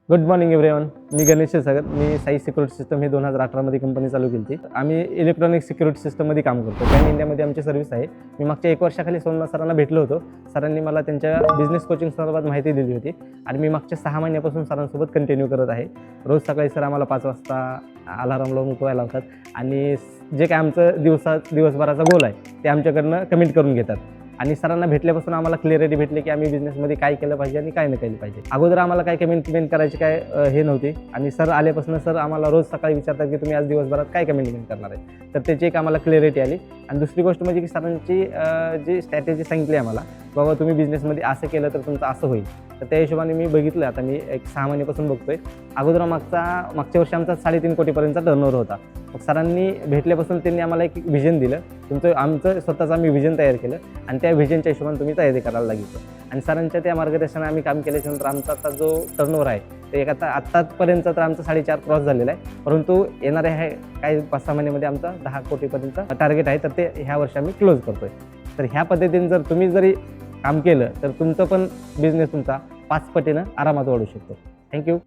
Good morning everyone. मी गणेश क्षीरसागर. मी Sai security system ही 2018 कंपनी चालू केली होती. आम्ही इलेक्ट्रॉनिक सिक्युरिटी सिस्टममध्ये काम करतो. पॅन इंडियामध्ये आमची सर्व्हिस आहे. मी मागच्या 1 वर्षाखाली सोमनाथ सरांना भेटलो होतो. सरांनी मला त्यांच्या बिझनेस कोचिंग संदर्भात माहिती दिली होती आणि मी मागच्या 6 महिन्यापासून सरांसोबत कंटिन्यू करत आहे. रोज सकाळी सर आम्हाला 5 वाजता अलार्म लावून उठवायला लावतात आणि जे काय आमचं दिवसभराचा गोल आहे ते आमच्याकडनं कमिट करून घेतात. आणि सरांना भेटल्यापासून आम्हाला क्लिअरिटी भेटली की आम्ही बिझनेसमध्ये काय केलं पाहिजे आणि काय नाही केलं पाहिजे. अगोदर आम्हाला काय कमिटमेंट करायची काय हे नव्हती आणि सर आल्यापासून सर आम्हाला रोज सकाळी विचारतात की तुम्ही आज दिवसभरात काय कमिटमेंट करणार आहे. तर त्याची एक आम्हाला क्लिअरिटी आली. आणि दुसरी गोष्ट म्हणजे की सरांची जी स्ट्रॅटेजी सांगितली आम्हाला, बाबा तुम्ही बिझनेसमध्ये असं केलं तर तुमचं असं होईल. तर त्या हिशोबाने मी बघितलं. आता मी एक 6 महिन्यापासून बघतोय. अगोदर मागच्या वर्षी आमचा 3.5 कोटीपर्यंतचा टर्नओव्हर होता. मग सरांनी भेटल्यापासून त्यांनी आम्हाला एक विजन दिलं. आमचं स्वतःचं आम्ही विजन तयार केलं आणि त्या विजनच्या हिशोबाने तुम्ही तयारी करायला लागली. आणि सरांच्या त्या मार्गदर्शनाने आम्ही काम केल्याच्यानंतर आमचा आता जो टर्नओव्हर आहे ते आत्तापर्यंत तर आमचा 4.5 क्रॉस झालेला आहे. परंतु येणाऱ्या ह्या काही 5-6 महिन्यामध्ये आमचा 10 कोटीपर्यंत टार्गेट आहे. तर ते ह्या वर्षी आम्ही क्लोज करतोय. तर ह्या पद्धतीने जर तुम्ही जरी काम केलं तर तुमचं पण बिझनेस तुमचा 5 पटीनं आरामात वाढू शकतो. थँक्यू.